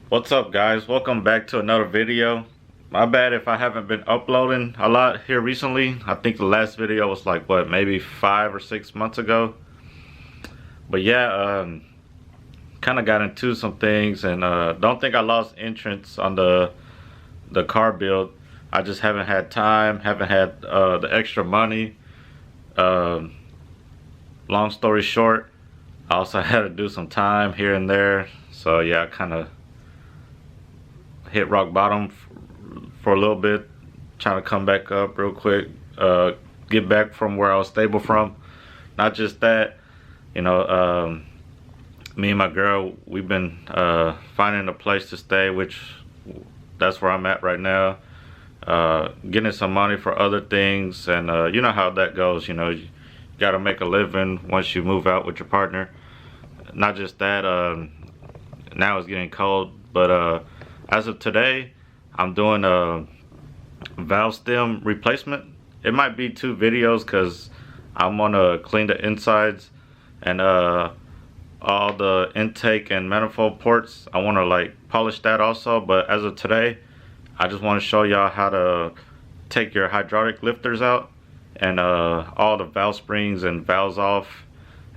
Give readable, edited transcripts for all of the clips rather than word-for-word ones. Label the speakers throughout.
Speaker 1: What's up, guys? Welcome back to another video. My bad if I haven't been uploading a lot here recently. I think the last video was like, what, maybe 5 or 6 months ago. But yeah, kind of got into some things, and don't think I lost interest on the car build. I just haven't had time, haven't had the extra money. Long story short, I also had to do some time here and there. So yeah, I kind of hit rock bottom for a little bit, trying to come back up real quick, get back from where I was stable from. Not just that, you know, me and my girl, we've been finding a place to stay, which that's where I'm at right now. Getting some money for other things, and you know how that goes. You know, you gotta make a living once you move out with your partner. Not just that, now it's getting cold, but as of today, I'm doing a valve stem replacement. It might be 2 videos because I'm gonna clean the insides and all the intake and manifold ports. I want to like polish that also, but as of today, I just want to show y'all how to take your hydraulic lifters out and all the valve springs and valves off,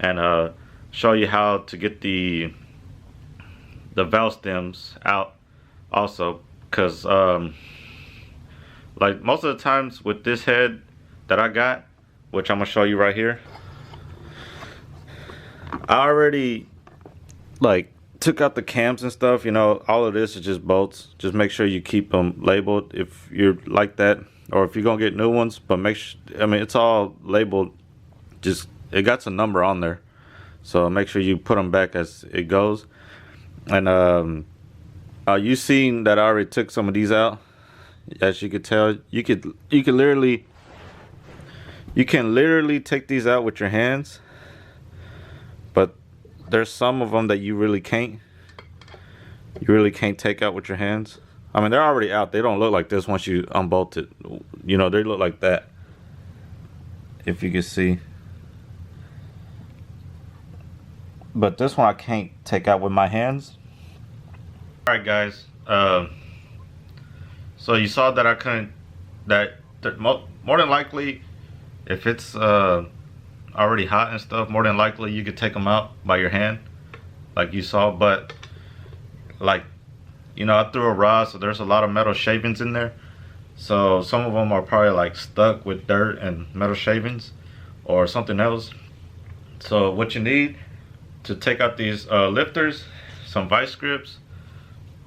Speaker 1: and show you how to get the valve stems out also, because like most of the times with this head that I got, which I'm gonna show you right here, I already like took out the cams and stuff. You know, all of this is just bolts. Just make sure you keep them labeled if you're like that, or if you're gonna get new ones. But make sure, I mean, it's all labeled. Just, it got some number on there, so make sure you put them back as it goes. And you seen that I already took some of these out. As you could tell, you can literally take these out with your hands, but there's some of them that you really can't take out with your hands. I mean, they're already out. They don't look like this once you unbolt it. You know, they look like that, if you can see. But this one I can't take out with my hands. Alright guys, so you saw that I couldn't, more than likely, if it's already hot and stuff, more than likely you could take them out by your hand, like you saw. But like, you know, I threw a rod, so there's a lot of metal shavings in there. So some of them are probably like stuck with dirt and metal shavings or something else. So what you need to take out these lifters, some vice grips,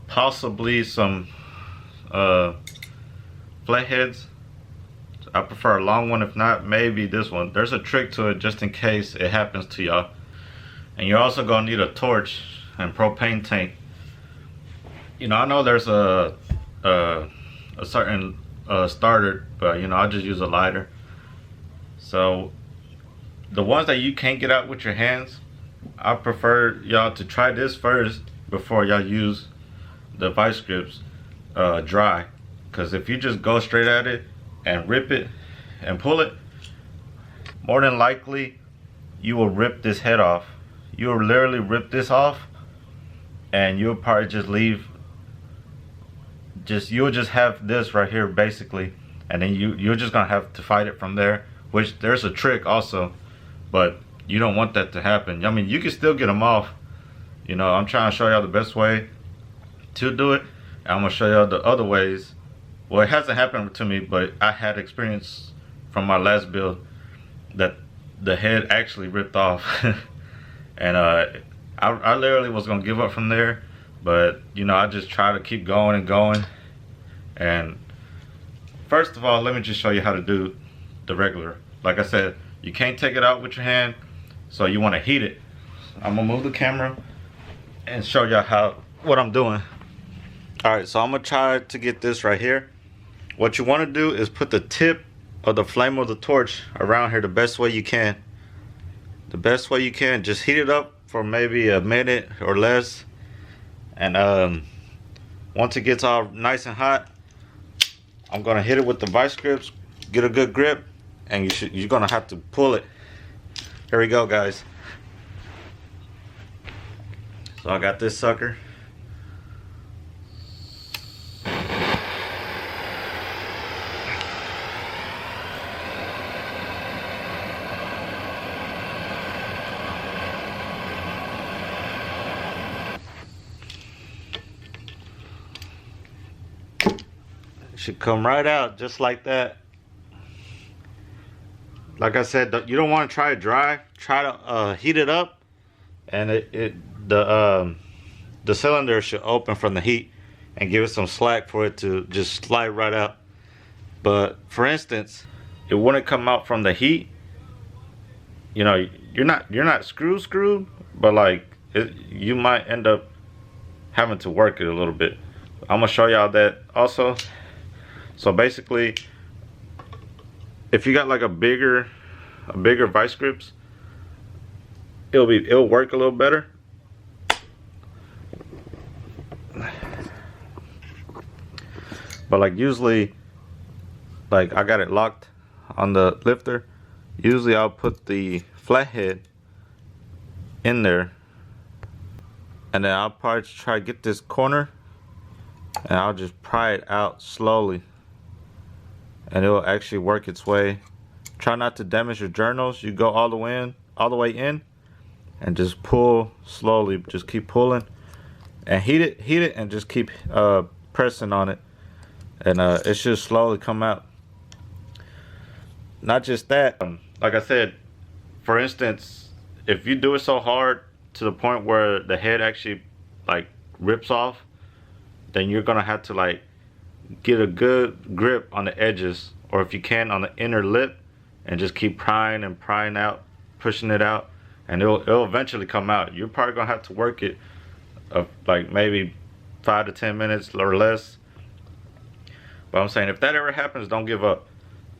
Speaker 1: possibly some flatheads. I prefer a long one. If not, maybe this one. There's a trick to it just in case it happens to y'all. And you're also gonna need a torch and propane tank. You know, I know there's a certain starter, but you know, I just use a lighter. So the ones that you can't get out with your hands, I prefer y'all to try this first before y'all use the vice grips dry, because if you just go straight at it and rip it and pull it, more than likely you will rip this head off. You will literally rip this off, and you'll probably just leave, you'll just have this right here basically, and then you're just gonna have to fight it from there, which there's a trick also, but you don't want that to happen. I mean, you can still get them off. You know, I'm trying to show y'all the best way to do it. I'm gonna show y'all the other ways. Well, it hasn't happened to me, but I had experience from my last build that the head actually ripped off. And I literally was gonna give up from there, but you know, I just try to keep going and going. And first of all, let me just show you how to do the regular. Like I said, you can't take it out with your hand, so you want to heat it. I'm gonna move the camera and show y'all what I'm doing. Alright, so I'm gonna try to get this right here. What you want to do is put the tip of the flame of the torch around here the best way you can. The best way you can. Just heat it up for maybe a minute or less, and once it gets all nice and hot, I'm gonna hit it with the vice grips get a good grip, and you're gonna have to pull it. Here we go, guys. So I got this sucker. Should come right out just like that. Like I said, you don't want to try it dry. Try to heat it up, and the cylinder should open from the heat and give it some slack for it to just slide right out. But for instance, it wouldn't come out from the heat. You know, you're not screwed, but like you might end up having to work it a little bit. I'm gonna show y'all that also. So basically, if you got like a bigger vice grips, it'll work a little better. But like usually, like I got it locked on the lifter. Usually I'll put the flathead in there, and then I'll probably try to get this corner, and I'll just pry it out slowly, and it will actually work its way. Try not to damage your journals. You go all the way in, and just pull slowly. Just keep pulling, and heat it, and just keep pressing on it, and it should slowly come out. Not just that, like I said, for instance, if you do it so hard to the point where the head actually like rips off, then you're gonna have to like get a good grip on the edges, or if you can on the inner lip, and just keep prying and prying out, pushing it out, and it'll eventually come out. You're probably gonna have to work it like maybe 5 to 10 minutes or less. But I'm saying, if that ever happens, don't give up.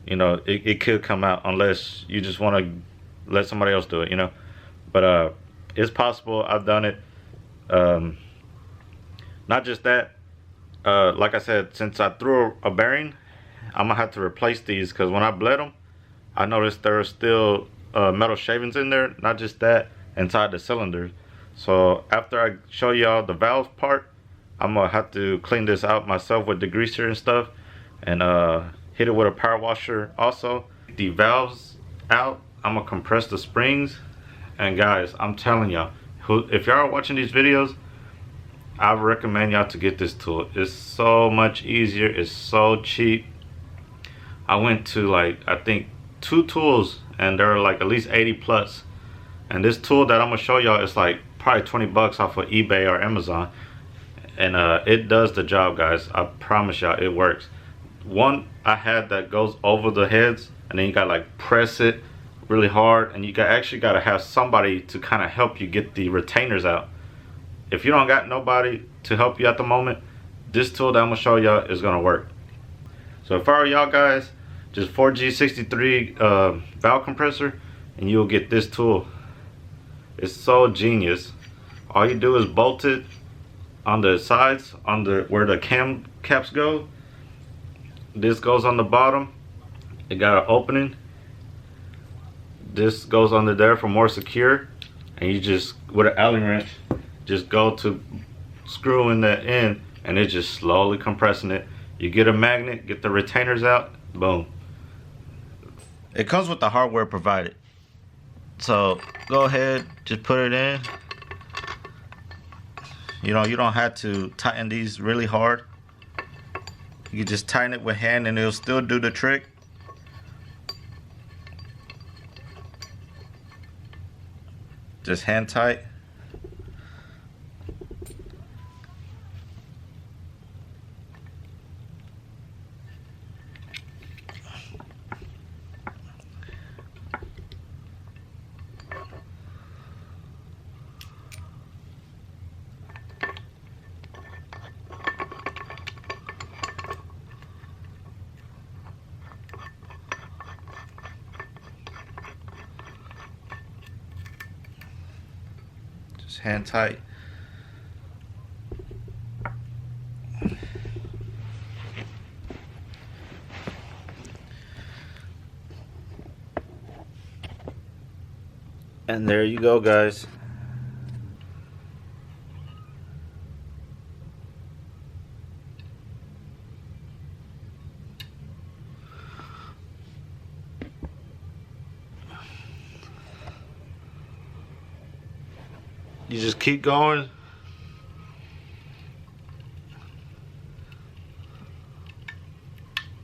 Speaker 1: You know, it could come out unless you just want to let somebody else do it, you know. But it's possible. I've done it. Not just that, like I said, since I threw a bearing, I'm gonna have to replace these, because when I bled them, I noticed there are still metal shavings in there. Not just that, inside the cylinder. So after I show y'all the valve part, I'm gonna have to clean this out myself with degreaser and stuff, and hit it with a power washer also. The valves out, I'm gonna compress the springs. And guys, I'm telling y'all, if y'all are watching these videos, I recommend y'all to get this tool. It's so much easier, it's so cheap. I went to like, I think 2 tools, and they're like at least 80 plus. And this tool that I'm gonna show y'all is like probably 20 bucks off of eBay or Amazon. And it does the job, guys. I promise y'all, it works. One I had that goes over the heads, and then you gotta like press it really hard, and you actually gotta have somebody to kind of help you get the retainers out. If you don't got nobody to help you at the moment, this tool that I'm gonna show y'all is gonna work. So if I were y'all guys, just 4G63 valve compressor, and you'll get this tool. It's so genius. All you do is bolt it on the sides, on the where the cam caps go. This goes on the bottom. It got an opening. This goes under there for more secure, and you just, with an Allen wrench, just go to screw in the end, and it's just slowly compressing it. You get a magnet, get the retainers out, boom. It comes with the hardware provided. So go ahead, just put it in. You know, you don't have to tighten these really hard. You can just tighten it with hand, and it'll still do the trick. Just hand tight. Hand tight. And there you go, guys. You just keep going.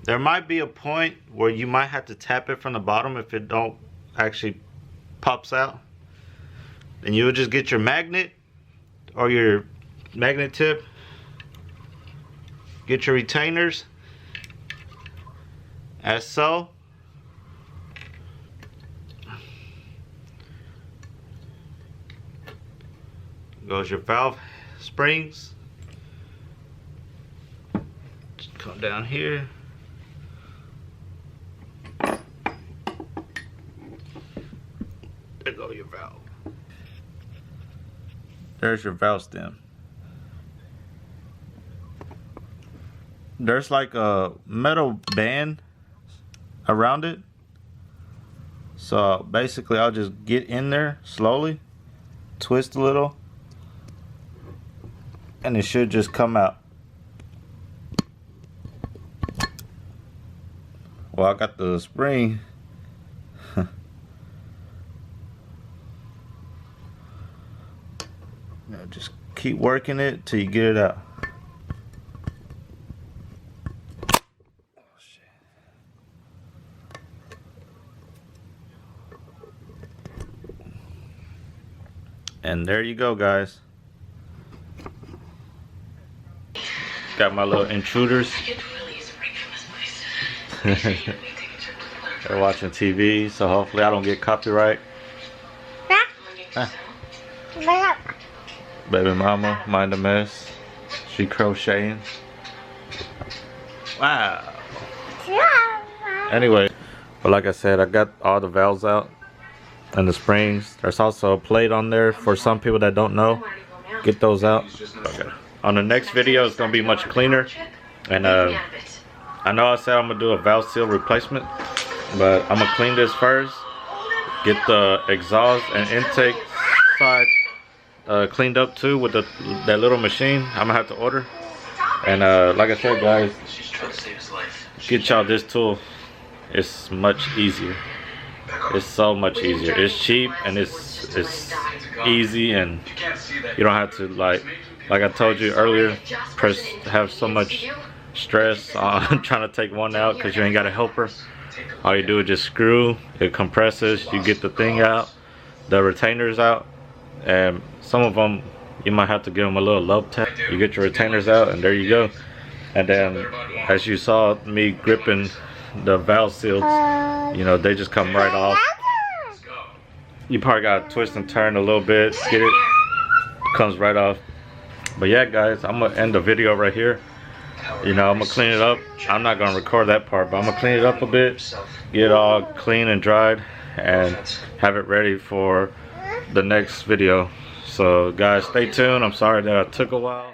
Speaker 1: There might be a point where you might have to tap it from the bottom if it don't actually pops out. Then you would just get your magnet or your magnet tip. Get your retainers as so. Goes your valve springs. Just come down here. There go your valve. There's your valve stem. There's like a metal band around it. So basically I'll just get in there slowly, twist a little, and it should just come out. Well, I got the spring. Now just keep working it till you get it out. Oh, shit. And there you go, guys. Got my little intruders. They're watching TV, so hopefully I don't get copyright. Baby mama, mind a mess. She crocheting. Wow. Anyway, but like I said, I got all the valves out and the springs. There's also a plate on there for some people that don't know. Get those out. Okay. On the next video, it's gonna be much cleaner. And I know I said I'm gonna do a valve seal replacement, but I'm gonna clean this first. Get the exhaust and intake side cleaned up too with that little machine I'm gonna have to order. And like I said, guys, get y'all this tool. It's much easier. It's so much easier. It's cheap and it's easy, and you don't have to like I told you earlier, have so much stress on trying to take one out because you ain't got a helper. All you do is just screw, it compresses, you get the thing out, the retainers out, and some of them you might have to give them a little love tap. You get your retainers out and there you go. And then as you saw me gripping the valve seals, you know, they just come right off. You probably gotta twist and turn a little bit, get it, comes right off. But yeah, guys, I'm gonna end the video right here. You know, I'm gonna clean it up. I'm not gonna record that part, but I'm gonna clean it up a bit, get it all clean and dried, and have it ready for the next video. So guys, stay tuned. I'm sorry that it took a while.